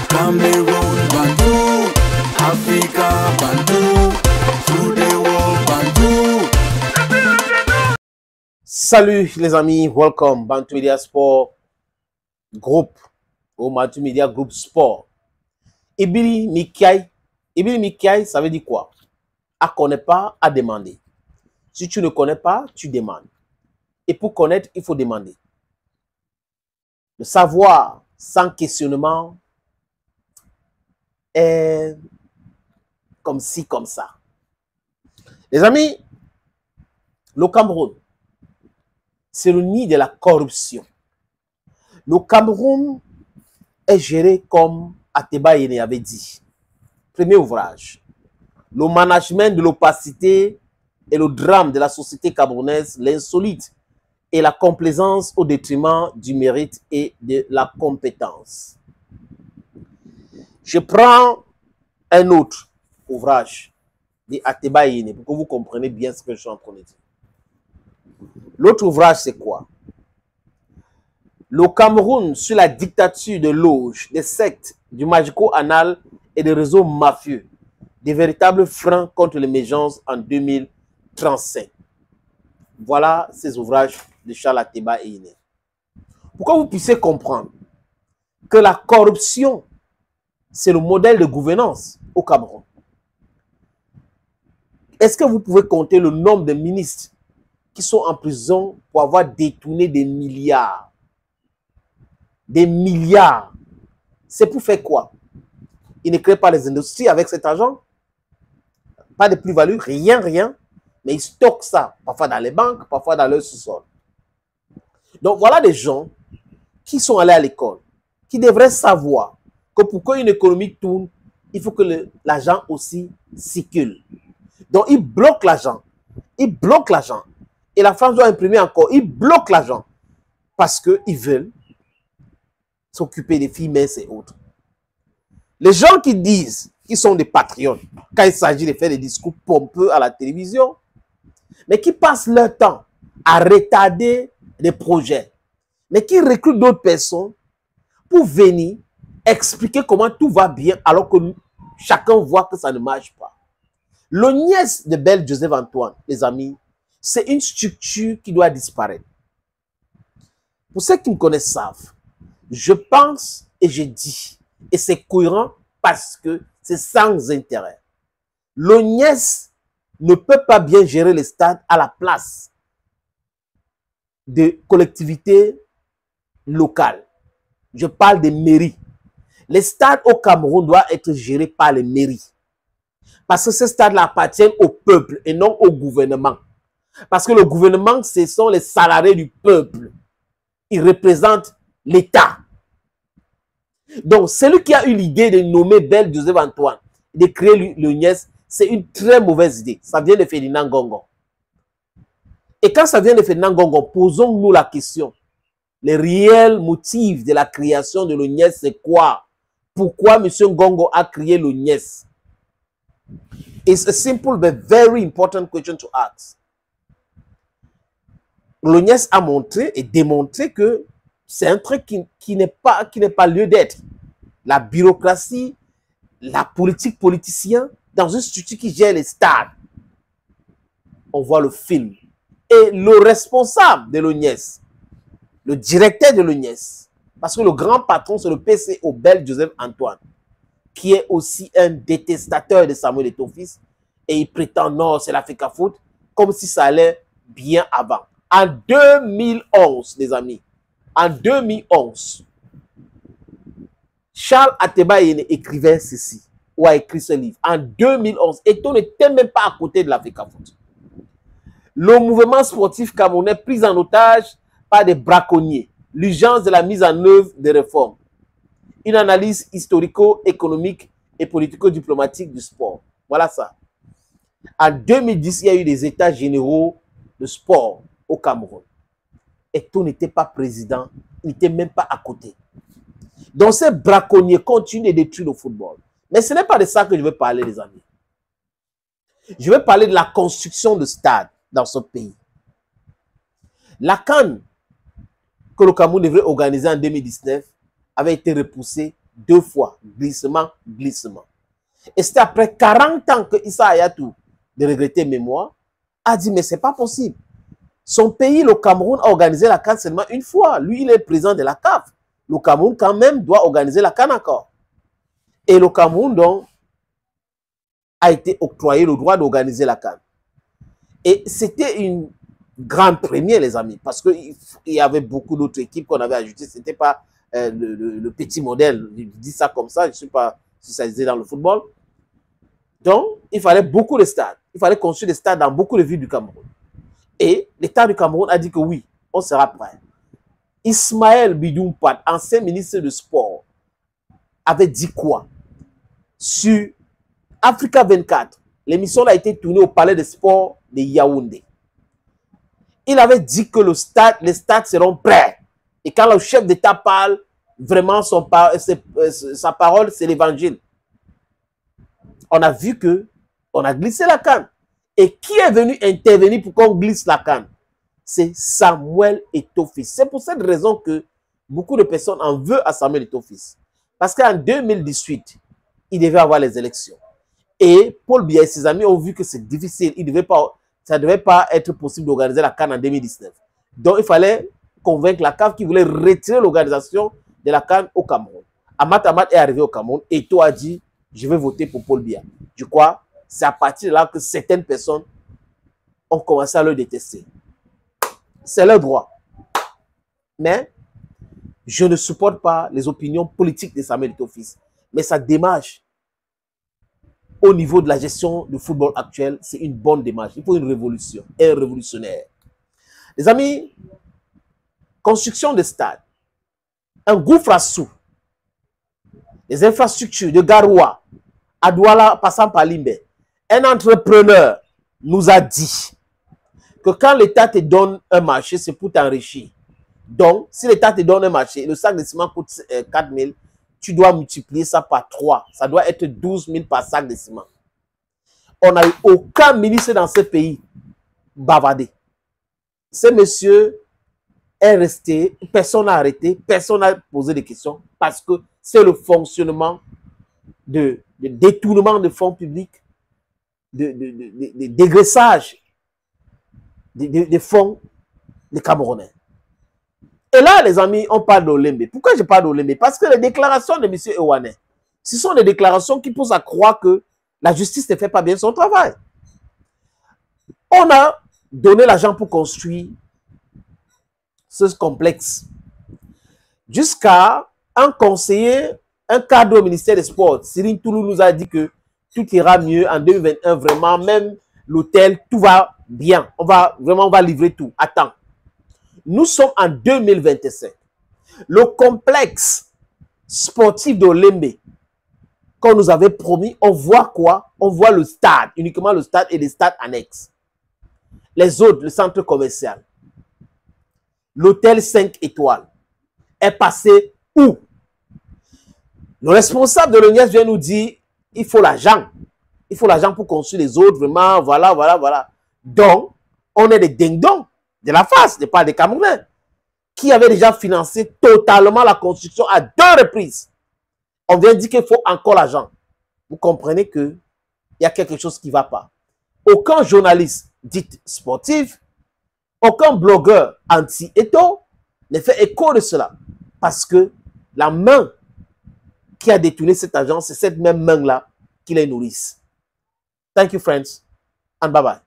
Cameroon Bantou, Africa Bantou, through the world Bantou. Salut les amis, welcome Bantou Media Sport Group ou Bantou Media Group Sport. Ibili Mikiai, ça veut dire quoi? À connaître pas, à demander. Si tu ne connais pas, tu demandes. Et pour connaître, il faut demander. Le savoir sans questionnement est comme ci, comme ça. Les amis, le Cameroun, c'est le nid de la corruption. Le Cameroun est géré comme Ateba Yene avait dit. Premier ouvrage. Le management de l'opacité et le drame de la société camerounaise, l'insolite et la complaisance au détriment du mérite et de la compétence. Je prends un autre ouvrage de Ateba Yene pour que vous compreniez bien ce que je suis en train de dire. L'autre ouvrage, c'est quoi? Le Cameroun sous la dictature de loges, des sectes, du magico-anal et des réseaux mafieux, des véritables freins contre l'émergence en 2035. Voilà ces ouvrages de Charles Ateba Yene. Pour que vous puissiez comprendre que la corruption, c'est le modèle de gouvernance au Cameroun. Est-ce que vous pouvez compter le nombre de ministres qui sont en prison pour avoir détourné des milliards? Des milliards. C'est pour faire quoi? Ils ne créent pas les industries avec cet argent. Pas de plus-value, rien. Mais ils stockent ça, parfois dans les banques, parfois dans leur sous-sol. Donc voilà des gens qui sont allés à l'école, qui devraient savoir que pour qu'une économie tourne, il faut que l'argent aussi circule. Donc ils bloquent l'argent. Ils bloquent l'argent. Et la France doit imprimer encore. Ils bloquent l'argent. Parce qu'ils veulent s'occuper des filles minces et autres. Les gens qui disent qu'ils sont des patriotes, quand il s'agit de faire des discours pompeux à la télévision, mais qui passent leur temps à retarder des projets, mais qui recrutent d'autres personnes pour venir expliquer comment tout va bien alors que chacun voit que ça ne marche pas. L'ONIES de Bel Joseph Antoine, les amis, c'est une structure qui doit disparaître. Pour ceux qui me connaissent savent, je pense et je dis, et c'est cohérent parce que c'est sans intérêt. L'ONIES ne peut pas bien gérer les stades à la place de collectivités locales. Je parle des mairies. Les stades au Cameroun doivent être gérés par les mairies. Parce que ces stades-là appartiennent au peuple et non au gouvernement. Parce que le gouvernement, ce sont les salariés du peuple. Ils représentent l'État. Donc, celui qui a eu l'idée de nommer Bel Joseph Antoine, de créer l'ONIES, c'est une très mauvaise idée. Ça vient de Ferdinand Ngongo. Et quand ça vient de Ferdinand Ngongo, posons-nous la question. Les réels motifs de la création de l'ONIES, c'est quoi? Pourquoi M. Ngongo a créé l'ONIES? It's a simple but very important question to ask. L'ONIES a montré et démontré que c'est un truc qui n'est pas lieu d'être. La bureaucratie, la politique politicien, dans une structure qui gère les stades. On voit le film. Et le responsable de l'ONIES, le directeur de l'ONIES, parce que le grand patron, c'est le PCO Bel Joseph Antoine, qui est aussi un détestateur de Samuel Eto'o-Fils, et il prétend non, c'est l'Africa Foot, comme si ça allait bien avant. En 2011, les amis, en 2011, Charles Ateba Yene écrivait ceci, ou a écrit ce livre, en 2011, et on n'était même pas à côté de l'Africa Foot. Le mouvement sportif camerounais pris en otage par des braconniers, l'urgence de la mise en œuvre des réformes, une analyse historico-économique et politico-diplomatique du sport. Voilà ça. En 2010, il y a eu des états généraux de sport au Cameroun. Eto'o n'était pas président, il n'était même pas à côté. Donc ces braconniers continuent de détruire le football. Mais ce n'est pas de ça que je veux parler, les amis. Je veux parler de la construction de stades dans ce pays. La CAN que le Cameroun devrait organiser en 2019 avait été repoussée 2 fois. Glissement, glissement. Et c'était après 40 ans que Issa Hayatou, de regretter mémoire, a dit, mais c'est pas possible. Son pays, le Cameroun, a organisé la CAN seulement une fois. Lui, il est président de la CAF. Le Cameroun, quand même, doit organiser la CAN encore. Et le Cameroun, donc, a été octroyé le droit d'organiser la CAN. Et c'était une grande première, les amis, parce qu'il y avait beaucoup d'autres équipes qu'on avait ajoutées. Ce n'était pas le petit modèle. Je dis ça comme ça, je ne sais pas si ça se disait dans le football. Donc, il fallait beaucoup de stades. Il fallait construire des stades dans beaucoup de villes du Cameroun. Et l'État du Cameroun a dit que oui, on sera prêt. Ismaël Bidoumpat, ancien ministre de Sport, avait dit quoi? Sur Africa 24, l'émission a été tournée au Palais des Sports de Yaoundé. Il avait dit que les stades seront prêts. Et quand le chef d'État parle, vraiment sa parole, c'est l'évangile. On a vu que on a glissé la CAN. Et qui est venu intervenir pour qu'on glisse la CAN? C'est Samuel Eto'o-Fils. C'est pour cette raison que beaucoup de personnes en veulent à Samuel Eto'o-Fils. Parce qu'en 2018, il devait avoir les élections. Et Paul Biya et ses amis ont vu que c'est difficile. Ça ne devait pas être possible d'organiser la CAN en 2019. Donc, il fallait convaincre la CAF qui voulait retirer l'organisation de la CAN au Cameroun. Amat Amat est arrivé au Cameroun et Eto'o a dit, je vais voter pour Paul Biya. Je crois c'est à partir de là que certaines personnes ont commencé à le détester. C'est leur droit. Mais je ne supporte pas les opinions politiques de Samuel Eto'o-Fils. Mais sa démarche au niveau de la gestion du football actuel, c'est une bonne démarche. Il faut une révolution, un révolutionnaire. Les amis, construction de stades, un gouffre à sous, les infrastructures de Garoua, à Douala, passant par Limbe. Un entrepreneur nous a dit que quand l'État te donne un marché, c'est pour t'enrichir. Donc, si l'État te donne un marché, le sac de ciment coûte 4 000, tu dois multiplier ça par 3. Ça doit être 12 000 par sac de ciment. On n'a eu aucun ministre dans ce pays bavardé. Ce monsieur est resté, personne n'a arrêté, personne n'a posé des questions parce que c'est le fonctionnement de détournement de fonds publics, de dégraissage des fonds des Camerounais. Et là, les amis, on parle d'Olembe. Pourquoi je parle d'Olembe? Parce que les déclarations de M. Ewane, ce sont des déclarations qui poussent à croire que la justice ne fait pas bien son travail. On a donné l'argent pour construire ce complexe. Jusqu'à un conseiller, un cadre au ministère des Sports, Cyril Toulou, nous a dit que tout ira mieux en 2021, vraiment, même l'hôtel, tout va bien. On va livrer tout. Attends. Nous sommes en 2025. Le complexe sportif d'Olembe, qu'on nous avait promis, on voit quoi? On voit le stade, uniquement le stade et les stades annexes. Les autres, le centre commercial, l'hôtel 5 étoiles, est passé où? Le responsable de l'ONIAS vient nous dire, il faut l'argent. Il faut l'argent pour construire les autres, vraiment, voilà. Donc, on est des ding-dong de la face, de pas des Camerounais, qui avaient déjà financé totalement la construction à 2 reprises. On vient dire qu'il faut encore l'argent. Vous comprenez qu'il y a quelque chose qui ne va pas. Aucun journaliste dit sportif, aucun blogueur anti-Eto'o ne fait écho de cela. Parce que la main qui a détourné cet argent, c'est cette même main-là qui les nourrisse. Thank you, friends, and bye-bye.